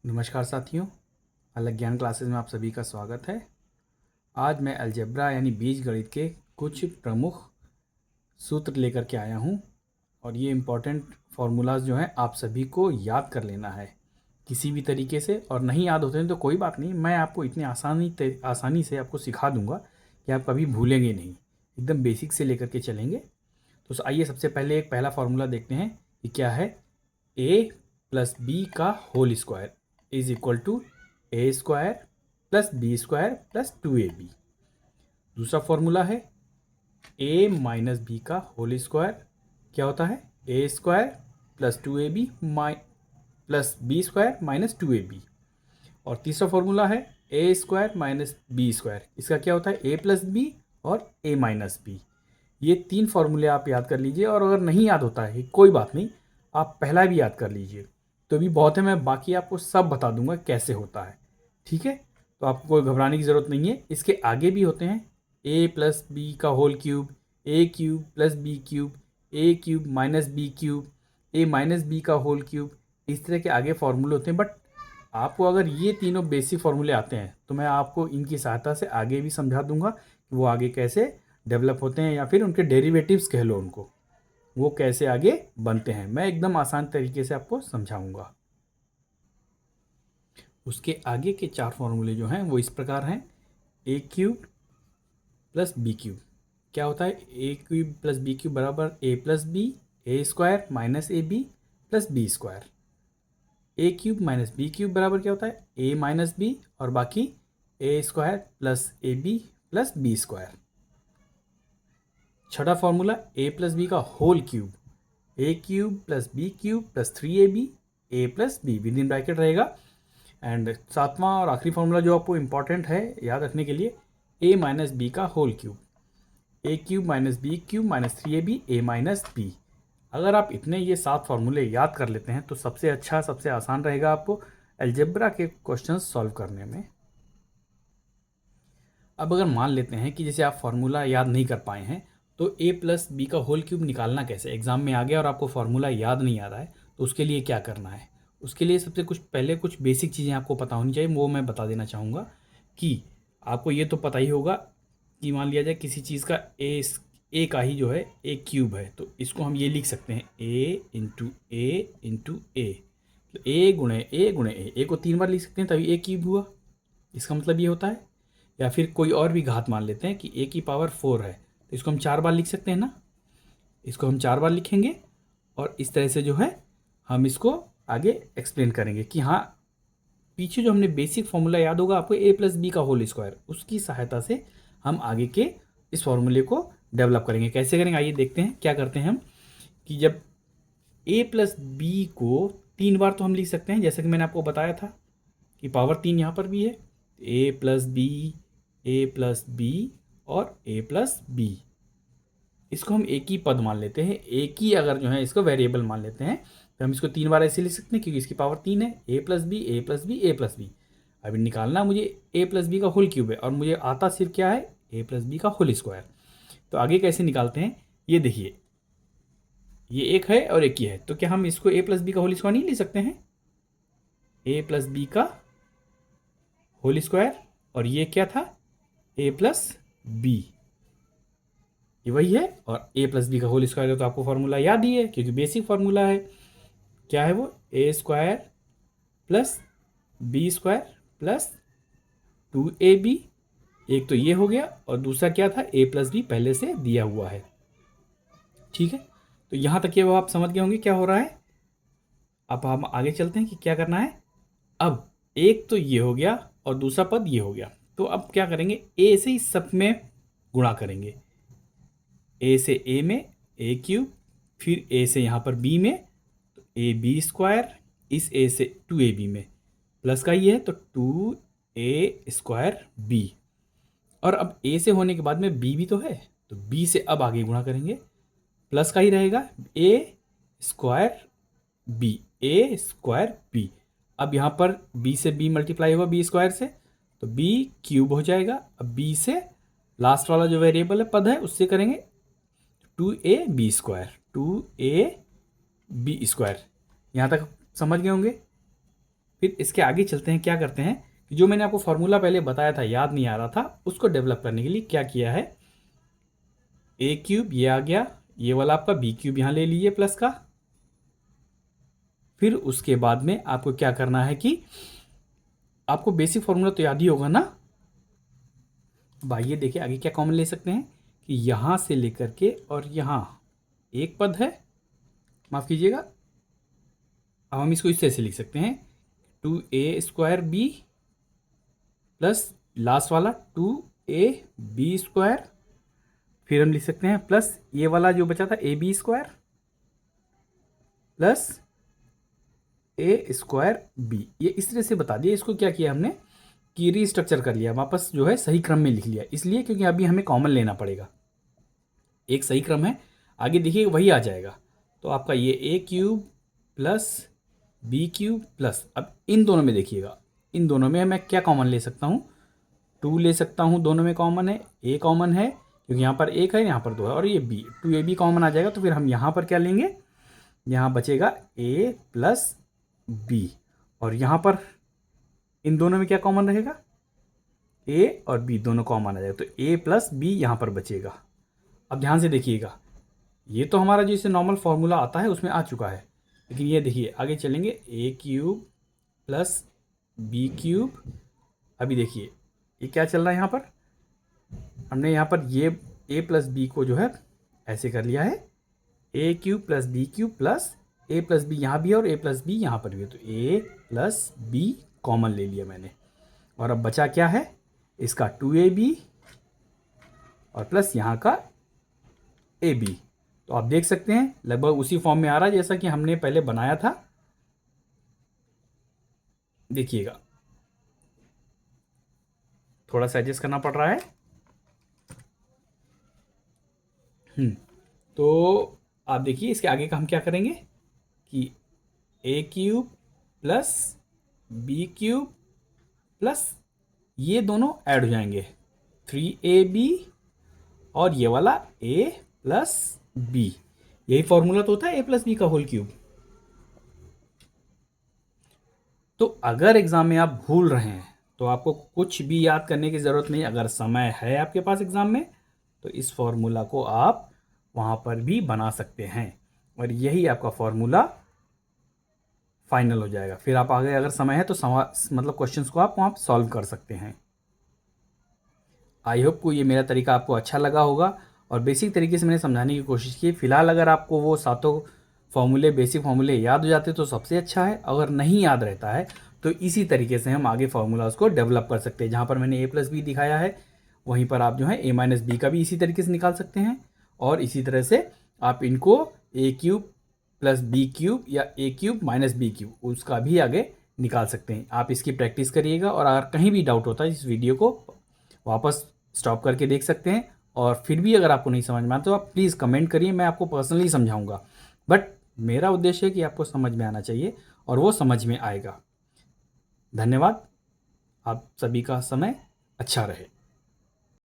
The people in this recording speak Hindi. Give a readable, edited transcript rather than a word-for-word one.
नमस्कार साथियों, अलग ज्ञान क्लासेस में आप सभी का स्वागत है। आज मैं अलजेब्रा यानी बीजगणित के कुछ प्रमुख सूत्र लेकर के आया हूं और ये इम्पोर्टेंट फार्मूलाज जो हैं आप सभी को याद कर लेना है किसी भी तरीके से। और नहीं याद होते हैं तो कोई बात नहीं, मैं आपको इतनी आसानी से आपको सिखा दूंगा कि आप कभी भूलेंगे नहीं। एकदम बेसिक से लेकर के चलेंगे। तो आइए सबसे पहले एक पहला फार्मूला देखते हैं कि क्या है। a प्लस बी का whole square is equal to A square plus B square plus 2ab। दूसरा फॉर्मूला है a माइनस बी का होल स्क्वायर क्या होता है, A square plus 2ab plus B square minus 2ab। और तीसरा फॉर्मूला है A square minus B square, इसका क्या होता है, ए प्लस बी और ए माइनस बी। ये तीन फार्मूले आप याद कर लीजिए। और अगर नहीं याद होता है कोई बात नहीं, आप पहला भी याद कर लीजिए तो भी बहुत है। मैं बाकी आपको सब बता दूंगा कैसे होता है, ठीक है। तो आपको कोई घबराने की ज़रूरत नहीं है। इसके आगे भी होते हैं a प्लस बी का whole cube, A cube plus B cube, A cube minus B cube, A minus B का होल क्यूब। इस तरह के आगे फॉर्मूले होते हैं। बट आपको अगर ये तीनों बेसिक फॉर्मूले आते हैं तो मैं आपको इनकी सहायता से आगे भी समझा दूंगा कि वो आगे कैसे डेवलप होते हैं, या फिर उनके डेरिवेटिव्स कह लो उनको, वो कैसे आगे बनते हैं। मैं एकदम आसान तरीके से आपको समझाऊंगा। उसके आगे के चार फॉर्मूले जो हैं वो इस प्रकार हैं। A cube plus B cube क्या होता है, A cube plus B cube बराबर A plus B, A square minus A B plus B square. A cube minus B cube बराबर क्या होता है, ए माइनस बी और बाकी A square plus A B plus B square. छठा फॉर्मूला ए प्लस बी का whole cube, A cube plus B cube plus 3ab A plus B with in bracket रहेगा। एंड सातवां और आखिरी फॉर्मूला जो आपको इंपॉर्टेंट है याद रखने के लिए, ए माइनस बी का whole cube, A cube minus B cube minus 3ab A minus B. अगर आप इतने ये 7 फार्मूले याद कर लेते हैं तो सबसे अच्छा सबसे आसान रहेगा आपको अलजेब्रा के क्वेश्चन सॉल्व करने में। अब अगर मान लेते हैं कि जैसे आप फार्मूला याद नहीं कर पाए हैं तो ए प्लस बी का होल क्यूब निकालना कैसे, एग्जाम में आ गया और आपको फार्मूला याद नहीं आ रहा है तो उसके लिए क्या करना है। उसके लिए सबसे पहले कुछ बेसिक चीज़ें आपको पता होनी चाहिए, वो मैं बता देना चाहूँगा। कि आपको ये तो पता ही होगा कि मान लिया जाए किसी चीज़ का ए का ही जो है ए क्यूब है, तो इसको हम ये लिख सकते हैं ए इंटू ए। तो ए गुणे ए को 3 बार लिख सकते हैं तभी ए क्यूब हुआ, इसका मतलब ये होता है। या फिर कोई और भी घात मान लेते हैं कि ए की पावर 4 है तो इसको हम 4 बार लिख सकते हैं ना, इसको हम 4 बार लिखेंगे। और इस तरह से जो है हम इसको आगे एक्सप्लेन करेंगे कि हाँ, पीछे जो हमने बेसिक फॉर्मूला याद होगा आपको ए प्लस बी का होल स्क्वायर, उसकी सहायता से हम आगे के इस फॉर्मूले को डेवलप करेंगे। कैसे करेंगे आइए देखते हैं। क्या करते हैं हम कि जब ए प्लस बी को 3 बार तो हम लिख सकते हैं, जैसे कि मैंने आपको बताया था कि पावर 3 यहाँ पर भी है, ए प्लस बी और ए प्लस बी, इसको हम एक ही पद मान लेते हैं। एक ही अगर जो है इसको वेरिएबल मान लेते हैं तो हम इसको 3 बार ऐसे लिख सकते हैं क्योंकि इसकी पावर 3 है, ए प्लस बी ए प्लस बी ए प्लस बी। अभी निकालना मुझे ए प्लस बी का होल क्यूब है और मुझे आता सिर्फ क्या है, ए प्लस बी का होल स्क्वायर। तो आगे कैसे निकालते हैं ये देखिए, ये एक है और एक ही है तो क्या हम इसको ए प्लस बी का होल स्क्वायर नहीं लिख सकते हैं, ए प्लस बी का होल स्क्वायर। और ये क्या था, ए प्लस बी, ये वही है। और ए प्लस बी का होल स्क्वायर है तो आपको फार्मूला याद ही है क्योंकि बेसिक फार्मूला है। क्या है वो, A square plus B square plus 2ab। एक तो ये हो गया और दूसरा क्या था, ए प्लस बी पहले से दिया हुआ है, ठीक है। तो यहाँ तक ये वो आप समझ गए होंगे क्या हो रहा है। अब हम आगे चलते हैं कि क्या करना है। अब एक तो ये हो गया और दूसरा पद ये हो गया, तो अब क्या करेंगे, ए से ही सब में गुणा करेंगे। ए से ए में ए क्यूब, फिर ए से यहाँ पर बी में तो ए बी स्क्वायर, इस ए से 2ab में प्लस का ही है तो 2a स्क्वायर बी। और अब ए से होने के बाद में बी भी तो है तो बी से अब आगे गुणा करेंगे, प्लस का ही रहेगा ए square B, A square B. अब यहाँ पर बी से बी मल्टीप्लाई होगा बी स्क्वायर से तो बी क्यूब हो जाएगा। अब बी से लास्ट वाला जो वेरिएबल है पद है उससे करेंगे 2ab स्क्वायर, 2ab स्क्वायर। यहाँ तक समझ गए होंगे। फिर इसके आगे चलते हैं, क्या करते हैं कि जो मैंने आपको फॉर्मूला पहले बताया था, याद नहीं आ रहा था, उसको डेवलप करने के लिए क्या किया है, ए क्यूब ये आ गया, ये वाला आपका बी क्यूब यहाँ ले लीजिए प्लस का। फिर उसके बाद में आपको क्या करना है कि आपको बेसिक फॉर्मूला तो याद ही होगा ना। अब आइए देखिए आगे क्या कॉमन ले सकते हैं कि यहाँ से लेकर के और यहाँ एक पद है, माफ़ कीजिएगा, अब हम इसको इस तरह से लिख सकते हैं 2a² b प्लस लास्ट वाला 2ab²। फिर हम लिख सकते हैं प्लस ये वाला जो बचा था ab² प्लस a²b। ये इस तरह से बता दिया। इसको क्या किया हमने कि रीस्ट्रक्चर कर लिया, वापस जो है सही क्रम में लिख लिया, इसलिए क्योंकि अभी हमें कॉमन लेना पड़ेगा। एक सही क्रम है, आगे देखिए वही आ जाएगा। तो आपका ये A cube plus B cube plus, अब इन दोनों में देखिएगा, इन दोनों में मैं क्या कॉमन ले सकता हूँ, 2 ले सकता हूँ, दोनों में कॉमन है, ए कॉमन है क्योंकि यहाँ पर एक है, यहाँ पर 2 है, और ये बी, 2ab कॉमन आ जाएगा। तो फिर हम यहाँ पर क्या लेंगे, यहाँ बचेगा a प्लस बी, और यहाँ पर इन दोनों में क्या कॉमन रहेगा, a और b दोनों कॉमन आ जाएगा, तो a प्लस बी यहाँ पर बचेगा। अब ध्यान से देखिएगा, ये तो हमारा जो इसे नॉर्मल फार्मूला आता है उसमें आ चुका है, लेकिन ये देखिए आगे चलेंगे ए क्यूब प्लस बी क्यूब। अभी देखिए ये क्या चल रहा है, यहाँ पर हमने यहाँ पर ये a प्लस बी को जो है ऐसे कर लिया है, A cube plus B cube plus A plus B यहाँ भी है और ए प्लस बी यहाँ पर भी है, तो ए प्लस बी कॉमन ले लिया मैंने। और अब बचा क्या है, इसका 2ab और प्लस यहाँ का ab। तो आप देख सकते हैं लगभग उसी फॉर्म में आ रहा है जैसा कि हमने पहले बनाया था। देखिएगा थोड़ा सा एडजस्ट करना पड़ रहा है। तो आप देखिए इसके आगे का हम क्या करेंगे कि A cube plus B cube plus ये दोनों ऐड हो जाएंगे 3ab और ये वाला a प्लस बी। यही फॉर्मूला तो होता है a प्लस बी का होल क्यूब। तो अगर एग्जाम में आप भूल रहे हैं तो आपको कुछ भी याद करने की ज़रूरत नहीं, अगर समय है आपके पास एग्ज़ाम में तो इस फॉर्मूला को आप वहाँ पर भी बना सकते हैं और यही आपका फॉर्मूला फाइनल हो जाएगा। फिर आप आगे अगर समय है तो मतलब क्वेश्चंस को आप वहाँ सॉल्व कर सकते हैं। आई होप को ये मेरा तरीका आपको अच्छा लगा होगा और बेसिक तरीके से मैंने समझाने की कोशिश की। फ़िलहाल अगर आपको वो सातों फॉर्मूले, बेसिक फॉर्मूले याद हो जाते तो सबसे अच्छा है, अगर नहीं याद रहता है तो इसी तरीके से हम आगे फार्मूलाज को डेवलप कर सकते हैं। जहाँ पर मैंने a प्लस बी दिखाया है वहीं पर आप जो है a माइनस बी का भी इसी तरीके से निकाल सकते हैं और इसी तरह से आप इनको a cube plus B cube या a cube minus B cube उसका भी आगे निकाल सकते हैं। आप इसकी प्रैक्टिस करिएगा और अगर कहीं भी डाउट होता है इस वीडियो को वापस स्टॉप करके देख सकते हैं और फिर भी अगर आपको नहीं समझ में आता तो आप प्लीज़ कमेंट करिए, मैं आपको पर्सनली समझाऊंगा। बट मेरा उद्देश्य है कि आपको समझ में आना चाहिए और वो समझ में आएगा। धन्यवाद, आप सभी का समय अच्छा रहे।